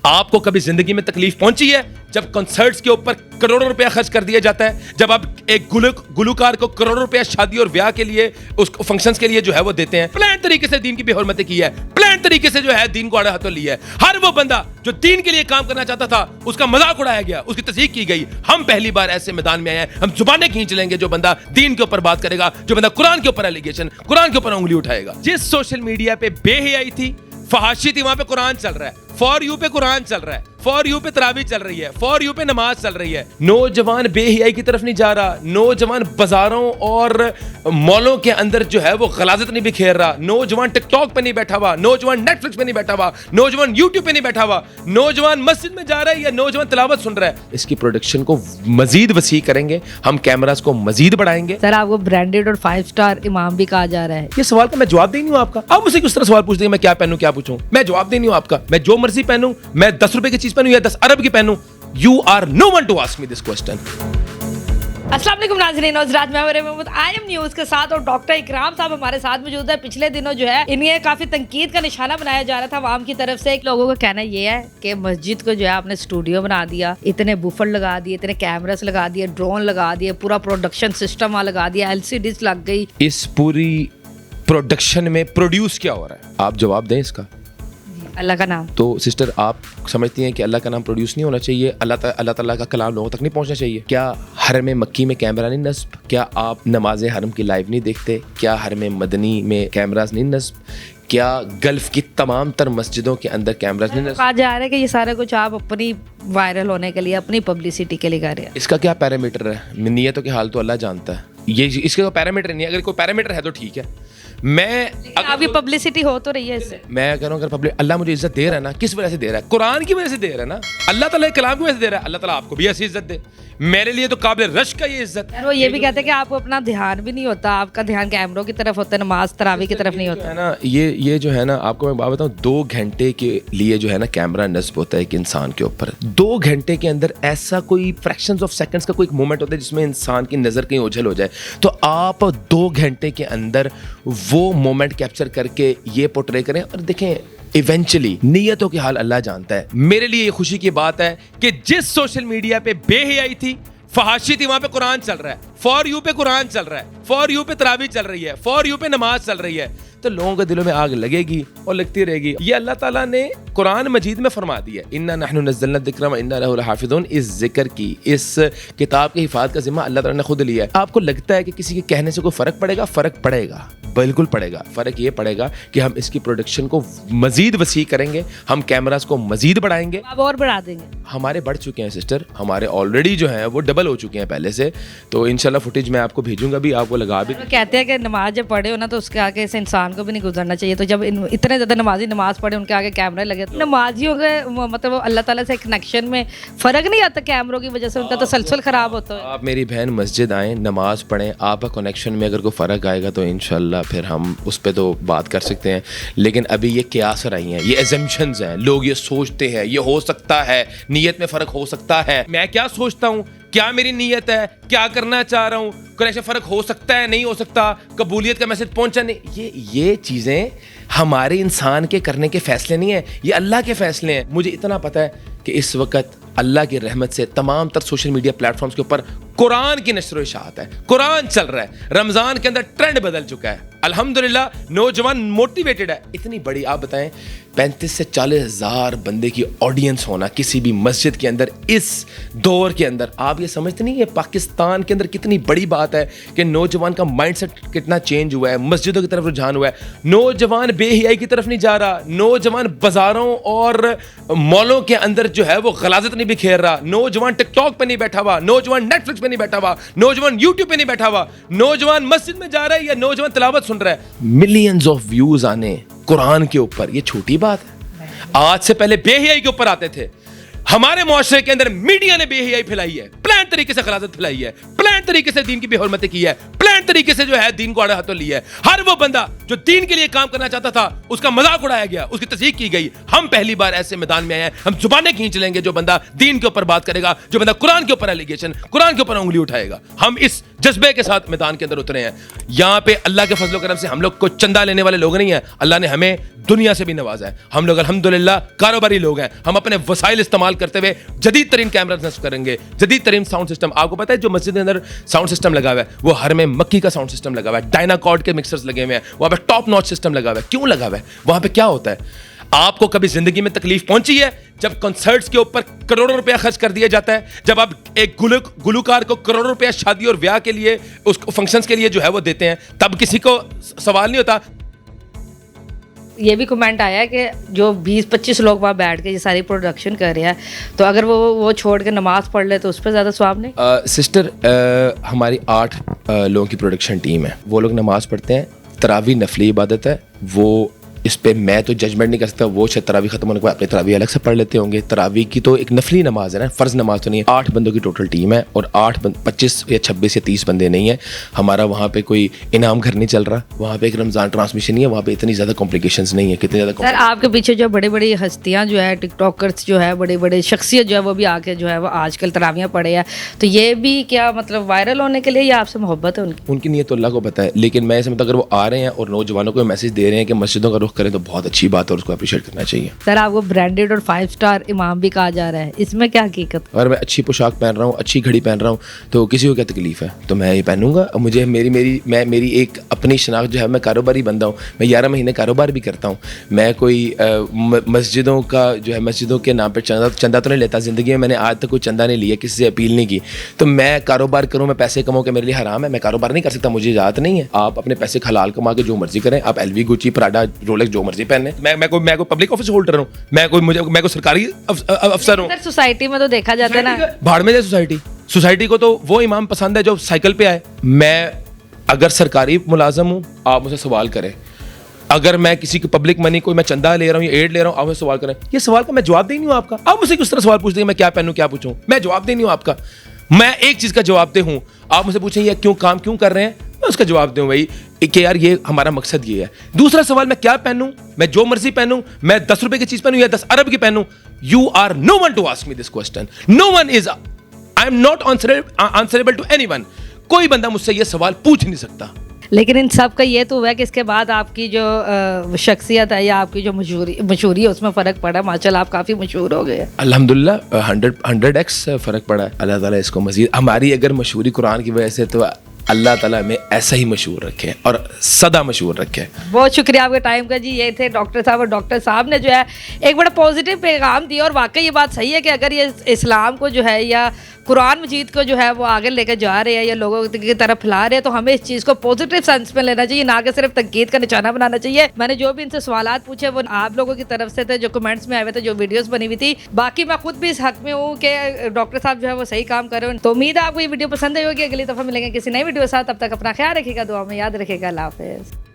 آپ کو کبھی زندگی میں تکلیف پہنچی ہے جب کنسرٹس کے اوپر کروڑوں روپیہ خرچ کر دیا جاتا ہے, جب آپ ایک گلوکار کو کروڑوں روپیہ شادی اور بیاہ کے لیے, اس فنکشنز کے لیے جو ہے وہ دیتے ہیں, پلان طریقے سے دین کی بے حرمتی کی ہے, پلان طریقے سے جو ہے دین کو آڑے ہاتھوں لیا ہے. ہر وہ بندہ جو دین کے لیے کام کرنا چاہتا تھا اس کا مذاق اڑایا گیا, اس کی تصدیق کی گئی. ہم پہلی بار ایسے میدان میں آئے ہیں, ہم زبانیں کھینچ لیں گے جو بندہ دین کے اوپر بات کرے گا, جو بندہ قرآن کے اوپر ایلیگیشن, قرآن کے اوپر انگلی اٹھائے گا. جس سوشل میڈیا پہ بے حیائی تھی, فحاشی تھی, وہاں پہ قرآن چل رہا ہے. فار یو پہ قرآن چل رہا ہے, فار یو پہ تراویح چل رہی ہے, فار یو پہ نماز چل رہی ہے. نوجوان بے حیائی کی طرف نہیں جا رہا, نوجوان بازاروں اور مالوں کے اندر جو ہے وہ غلاظت نہیں بکھیر رہا, نوجوان ٹک ٹاک پہ نہیں بیٹھا ہوا, نوجوان نیٹ فلکس پہ نہیں بیٹھا ہوا, نوجوان یوٹیوب پہ نہیں بیٹھا ہوا, نوجوان مسجد میں جا رہا ہے یا نوجوان تلاوت سن رہا ہے. اس کی پروڈکشن کو مزید وسیع کریں گے, ہم کیمراز کو مزید بڑھائیں گے. سر آپ کو برانڈیڈ اور 5 اسٹار امام بھی کہا جا رہا ہے. یہ سوال کا میں جواب دے نہیں ہوں آپ کا. آپ مجھ سے کس طرح سوال پوچھتے ہیں میں کیا پہنوں کیا پوچھوں, میں جواب دے نہیں ہوں آپ کا. میں جو مرضی پہنوں, میں 10 روپے کی چیز پہنوں یا 10 ارب کی پہنوں, you are no one to ask me this question. السلام علیکم ناظرین و حضرات, میں محمد IM نیوز کے ساتھ اور ڈاکٹر اکرام صاحب ہمارے ساتھ موجود ہے. پچھلے دنوں جو ہے انہیں کافی تنقید کا نشانہ بنایا جا رہا تھا عوام کی طرف سے. ایک لوگوں کا کہنا یہ ہے کہ مسجد کو جو ہے آپ نے اسٹوڈیو بنا دیا, اتنے بوفر لگا دیے, اتنے کیمراز لگا دیے, ڈرون لگا دیے, پورا پروڈکشن سسٹم وہاں لگا دیا, LCDs لگ گئی. اس پوری پروڈکشن میں پروڈیوس کیا ہو رہا ہے, آپ جواب دیں اس کا. اللہ کا نام. تو سسٹر آپ سمجھتی ہیں کہ اللہ کا نام پروڈیوس نہیں ہونا چاہیے, اللہ تعالیٰ کا کلام لوگوں تک نہیں پہنچنا چاہیے؟ کیا حرم مکی میں کیمرہ نہیں نصب؟ کیا آپ نماز حرم کی لائیو نہیں دیکھتے؟ کیا حرم مدنی میں کیمراز نہیں نصب؟ کیا گلف کی تمام تر مسجدوں کے اندر کیمراز نہیں نصب؟ کہا جا رہا ہے کہ یہ سارا کچھ آپ اپنی وائرل ہونے کے لیے, اپنی پبلسٹی کے لیے کر رہے ہیں. اس کا کیا پیرامیٹر ہے؟ نیتوں کے حال تو اللہ جانتا ہے. یہ اس کا پیرامیٹر نہیں ہے. اگر کوئی پیرامیٹر ہے تو ٹھیک ہے. میں آپ کی پبلسٹی ہو تو رہی ہے اس سے. میں کہہ رہا ہوں اگر اللہ مجھے عزت دے رہا ہے نا, کس وجہ سے دے رہا ہے؟ قرآن کی وجہ سے دے رہا ہے نا. اللہ تعالیٰ کے کلام کی وجہ سے دے رہا ہے. اللہ تعالیٰ آپ کو بھی ایسی عزت دے. میرے لیے تو قابل رشک کا یہ عزت. وہ یہ بھی کہتے ہیں کہ آپ کو اپنا دھیان بھی نہیں ہوتا, آپ کا دھیان کیمروں کی طرف ہوتا ہے, نماز تراویح کی طرف نہیں ہوتا ہے نا. یہ جو ہے نا, آپ کو میں بات بتاؤں, 2 گھنٹے کے لیے جو ہے نا کیمرہ نصب ہوتا ہے ایک انسان کے اوپر. 2 گھنٹے کے اندر ایسا کوئی فریکشنز آف سیکنڈز کا کوئی مومنٹ ہوتا ہے جس میں انسان کی نظر کہیں اوجھل ہو جائے. تو آپ 2 گھنٹے کے اندر وہ مومنٹ کیپچر کر کے یہ پورٹرے کریں. اور دیکھیں ایونچولی نیتوں کے حال اللہ جانتا ہے. میرے لیے یہ خوشی کی بات ہے کہ جس سوشل میڈیا پہ بے حیائی تھی, فحاشی تھی, وہاں پہ قرآن چل رہا ہے. فار یو پہ قرآن چل رہا ہے, فار یو پہ تراویح چل رہی ہے, فار یو پہ نماز چل رہی ہے. تو لوگوں کے دلوں میں آگ لگے گی اور لگتی رہے گی. یہ اللہ تعالیٰ نے قرآن مجید میں فرما دیا ہے, انا نحن نزلنا الذکر وانا لہ لحافظون. اس ذکر کی, اس کتاب کی حفاظت کا ذمہ اللہ تعالیٰ نے خود لیا ہے. آپ کو لگتا ہے کہ کسی کے کہنے سے کوئی فرق پڑے گا؟ فرق پڑے گا, بالکل پڑے گا. فرق یہ پڑے گا کہ ہم اس کی پروڈکشن کو مزید وسیع کریں گے, ہم کیمراز کو مزید بڑھائیں گے. آپ اور بڑھا دیں گے. ہمارے بڑھ چکے ہیں سسٹر, ہمارے آلریڈی جو ہیں وہ ڈبل ہو چکے ہیں پہلے سے. تو انشاءاللہ فوٹیج میں آپ کو بھیجوں گا, بھی آپ کو لگا بھی. کہتے ہیں کہ نماز جب پڑھے ہو نا تو اس کے آگے اس انسان کو بھی نہیں گزرنا چاہیے. تو جب اتنے زیادہ نمازی نماز پڑھے, ان کے آگے کیمرے لگے, تو نمازیوں کے مطلب اللہ تعالیٰ سے کنیکشن میں فرق نہیں آتا کیمروں کی وجہ سے, ان کا تسلسل خراب ہوتا ہے. آپ میری بہن مسجد آئیں, نماز پڑھیں, آپ کا کنیکشن میں اگر کوئی فرق آئے گا تو انشاءاللہ پھر ہم اس پہ تو بات کر سکتے ہیں. لیکن ابھی یہ قیاس رہی ہیں, یہ ایزمپشنز ہیں, لوگ یہ سوچتے ہیں یہ ہو سکتا ہے, نیت میں فرق ہو سکتا ہے. میں کیا سوچتا ہوں, کیا میری نیت ہے, کیا کرنا چاہ رہا ہوں, کنیکشن فرق ہو سکتا ہے, نہیں ہو سکتا, قبولیت کا میسج پہنچا نہیں, یہ چیزیں ہمارے انسان کے کرنے کے فیصلے نہیں ہیں, یہ اللہ کے فیصلے ہیں. مجھے اتنا پتہ ہے کہ اس وقت اللہ کی رحمت سے تمام تر سوشل میڈیا پلیٹ فارمز کے اوپر قرآن کی نشر و اشاعت ہے, قرآن چل رہا ہے. رمضان کے اندر ٹرینڈ بدل چکا ہے الحمدللہ, نوجوان موٹیویٹڈ ہے. اتنی بڑی, آپ بتائیں 35 سے 40 ہزار بندے کی آڈینس ہونا کسی بھی مسجد کے اندر اس دور کے اندر, آپ یہ سمجھتے نہیں یہ پاکستان کے اندر کتنی بڑی بات ہے کہ نوجوان کا مائنڈ سیٹ کتنا چینج ہوا ہے, مسجدوں کی طرف رجحان ہوا ہے. نوجوان بے حیائی کی طرف نہیں جا رہا, نوجوان بازاروں اور مالوں کے اندر جو ہے وہ غلاظت نہیں بکھیر رہا, نوجوان ٹک ٹاک پہ نہیں بیٹھا ہوا, نوجوان نیٹ فلکس پہ نہیں بیٹھا ہوا, نوجوان یوٹیوب پہ نہیں بیٹھا ہوا, نوجوان مسجد میں جا رہا ہے یا نوجوان تلاوت سن رہا ہے. ملینز آف ویوز آنے قرآن کے اوپر, یہ چھوٹی بات ہے. آج سے پہلے بے حیائی کے اوپر آتے تھے. ہمارے معاشرے کے اندر میڈیا نے بے حیائی پھیلائی ہے, پلان طریقے سے غلاظت پھیلائی ہے, پلان طریقے سے دین کی بے حرمتی کی ہے, پلان طریقے سے جو ہے دین کو آڑے ہاتھوں لیا ہے. ہر وہ بندہ جو دین کے لیے کام کرنا چاہتا تھا اس کا مذاق اڑایا گیا, اس کی تصدیق کی گئی. ہم پہلی بار ایسے میدان میں آئے ہیں, ہم زبانیں کھینچ لیں گے جو بندہ دین کے اوپر بات کرے گا, جو بندہ قرآن کے اوپر ایلیگیشن, قرآن کے اوپر انگلی اٹھائے گا. ہم اس جذبے کے ساتھ میدان کے اندر اترے ہیں. یہاں پہ اللہ کے فضل و کرم سے ہم لوگ کو چندہ لینے والے لوگ نہیں ہیں, اللہ نے ہمیں دنیا سے بھی نوازا ہے. ہم لوگ الحمدللہ کاروباری لوگ ہیں. ہم اپنے وسائل استعمال کرتے ہوئے جدید ترین کیمرہ نصب کریں گے, جدید ترین ساؤنڈ سسٹم. آپ کو پتہ ہے جو مسجد کے اندر ساؤنڈ سسٹم لگا ہوا ہے وہ ہر میں مکی کا ساؤنڈ سسٹم لگا ہوا ہے, ڈائناکارڈ کے مکسرز لگے ہوئے ہیں, وہاں پہ ٹاپ ناچ سسٹم لگا ہوا ہے. کیوں لگا ہوا ہے؟ وہاں پہ کیا ہوتا ہے؟ آپ کو کبھی زندگی میں تکلیف پہنچی ہے جب کنسرٹس کے اوپر کروڑوں روپیہ خرچ کر دیا جاتا ہے, جب آپ ایک گلوکار کو کروڑوں روپیہ شادی اور بیاہ کے لیے, اس فنکشنز کے لیے جو ہے وہ دیتے ہیں, تب کسی کو سوال نہیں ہوتا. یہ بھی کمنٹ آیا ہے کہ جو 20-25 لوگ وہاں بیٹھ کے یہ ساری پروڈکشن کر رہے ہیں, تو اگر وہ چھوڑ کے نماز پڑھ لے تو اس پہ زیادہ ثواب نہیں؟ سسٹر, ہماری 8 لوگوں کی پروڈکشن ٹیم ہے. وہ لوگ نماز پڑھتے ہیں. تراویح نفلی عبادت ہے, وہ اس پہ میں تو ججمنٹ نہیں کر سکتا. وہ شاید تراویح ختم ہونے کے بعد اپنی تراویح الگ سے پڑھ لیتے ہوں گے. تراویح کی تو ایک نفلی نماز ہے نا, فرض نماز تو نہیں ہے. 8 بندوں کی ٹوٹل ٹیم ہے اور 25 یا 26 یا 30 بندے نہیں ہیں. ہمارا وہاں پہ کوئی انعام گھر نہیں چل رہا, وہاں پہ ایک رمضان ٹرانسمیشن نہیں ہے, وہاں پہ اتنی زیادہ کمپلیکیشنز نہیں ہے. کتنی زیادہ سر آپ کے پیچھے جو بڑی بڑی ہستیاں جو ہے, ٹک ٹاکرس جو ہے, بڑے بڑے شخصیت جو ہے وہ بھی آ کے جو ہے وہ آج کل تراویحیں پڑھے ہیں, تو یہ بھی کیا مطلب وائرل ہونے کے لیے یا آپ سے محبت ہے ان کی نیت تو اللہ کو پتہ ہے. لیکن میں ایسے مطلب اگر وہ آ رہے ہیں اور نوجوانوں کو میسج دے رہے ہیں کہ مسجدوں کا رخ کریں تو بہت اچھی بات ہے اور اس کو اپریشیٹ کرنا چاہیے. سر آپ کو برانڈیڈ اور 5 اسٹار امام بھی کہا جا رہا ہے, اس میں کیا حقیقت؟ اگر میں اچھی پوشاک پہن رہا ہوں, اچھی گھڑی پہن رہا ہوں, تو کسی کو کیا تکلیف ہے؟ تو میں یہ پہنوں گا. مجھے میری ایک اپنی شناخت جو ہے, میں کاروباری بندہ ہوں, میں 11 مہینے کاروبار بھی کرتا ہوں. میں کوئی مسجدوں کا جو ہے مسجدوں کے نام پہ چندہ تو نہیں لیتا. زندگی میں نے آج تک کوئی چندہ نہیں لیا, کسی سے اپیل نہیں کی. تو میں کاروبار کروں, میں پیسے کماؤں کہ میرے لیے حرام ہے؟ میں کاروبار نہیں کر سکتا, مجھے اجازت نہیں ہے. آپ اپنے پیسے حلال کما کے جو مرضی کریں, آپ ایل وی, گوچی, پراڈا, رولیکس جو مرضی پہنیں. میں کوئی پبلک آفس ہولڈر ہوں, میں کوئی سرکاری افسر ہوں. سوسائٹی میں تو دیکھا جاتا ہے نا, بھاڑ میں جائے سوسائٹی کو تو وہ امام پسند ہے جو سائیکل پہ آئے. میں اگر سرکاری ملازم ہوں, آپ مجھ سے سوال کریں. اگر میں کسی کی پبلک منی کوئی میں چندہ لے رہا ہوں یا ایڈ لے رہا ہوں, آپ مجھے سوال کریں. یہ سوال کا میں جواب دے نہیں ہوں آپ کا. آپ مجھ سے کس طرح سوال پوچھتے ہیں میں کیا پہنوں کیا پوچھوں؟ میں جواب دے نہیں ہوں آپ کا. میں ایک چیز کا جواب دے ہوں. آپ مجھ سے پوچھیں یہ کیوں کام کیوں کر رہے ہیں, میں اس کا جواب دوں بھائی کہ یار یہ ہمارا مقصد یہ ہے. دوسرا سوال, میں کیا پہنوں؟ میں جو مرضی پہنوں, میں 10 روپے کی چیز پہنوں یا 10 ارب کی پہنوں. You are no one to ask me this question. No one is, I am not answerable to anyone. کوئی بندہ مجھ سے یہ سوال پوچھ نہیں سکتا. لیکن ان سب کا یہ تو ہوا ہے کہ اس کے بعد آپ کی جو شخصیت ہے یا آپ کی جو مشہوری ہے اس میں فرق پڑا. ماشاءاللہ آپ کافی مشہور ہو گئے. الحمدللہ 100x فرق پڑا ہے. اللہ تعالیٰ اس کو مزید, ہماری اگر مشہوری قرآن کی وجہ سے, تو اللہ تعالیٰ ہمیں ایسا ہی مشہور رکھے اور سدا مشہور رکھے. بہت شکریہ آپ کے ٹائم کا جی. یہ تھے ڈاکٹر صاحب, اور ڈاکٹر صاحب نے جو ہے ایک بڑا پازیٹیو پیغام دیا, اور واقعی یہ بات صحیح ہے کہ اگر یہ اسلام کو جو ہے یا قرآن مجید کو جو ہے وہ آگے لے کے جا رہے ہیں یا لوگوں کی طرف پھیلا رہے ہیں, تو ہمیں اس چیز کو پازیٹیو سینس میں لینا چاہیے, نہ کہ صرف تنقید کا نشانہ بنانا چاہیے. میں نے جو بھی ان سے سوالات پوچھے وہ آپ لوگوں کی طرف سے تھے, جو کمنٹس میں آئے ہوئے تھے, جو ویڈیوز بنی ہوئی تھی. باقی میں خود بھی اس حق میں ہوں کہ ڈاکٹر صاحب جو ہے وہ صحیح کام کر رہے ہیں. تو امید ہے آپ کو یہ ویڈیو پسند آئی ہوگی. اگلی دفعہ ملیں گے کسی نئی ویڈیو کے ساتھ, تب تک اپنا خیال رکھیے گا, دعا میں یاد رکھیے گا. اللہ حافظ.